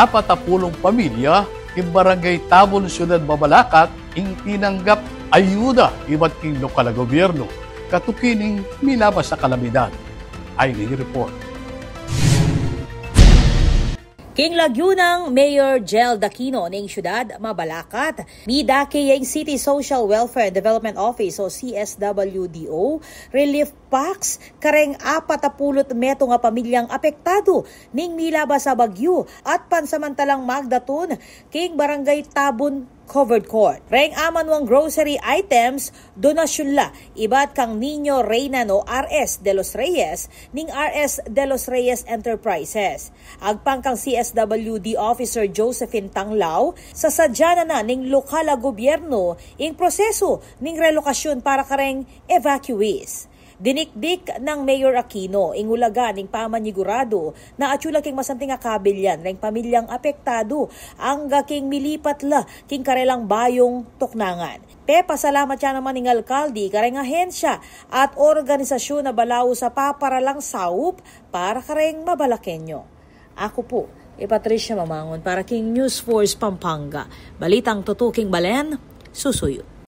40 pamilya in Barangay Tabon, Siyudad Mabalacat, ing tinanggap ayuda iba't king lokal na gobyerno. Katukining milabas sa kalamidad. Ay report. King Lagunang Mayor Jel Daquino ng Siyudad Mabalacat, midaki yung City Social Welfare Development Office o CSWDO, relief packs kareng 40 meto nga pamilyang apektado ning milabas sa bagyo at pansamantalang magdatun king Barangay Tabon covered court. Reng amanwang grocery items, donasyon la. Ibat kang Niño Reyna no RS de los Reyes ning RS de los Reyes Enterprises. Agpang kang CSWD Officer Josephine Tanglao, sa sadya na ning lokal na gobyerno ing proseso ning relokasyon para kareng evacuees. Dinikdik ng Mayor Aquino, ingulaga ning pamanigurado na atsula king masanting kabilyan reng pamilyang apektado ang king milipat la king karelang bayong tuknangan. Pasalamat siya naman ng alkalde, kareng ahensya at organisasyon na balaw sa paparalang saup para kareng mabalakenyo. Ako po, Patricia Mamangon para king News Force Pampanga. Balitang tutuking Balen, susuyo.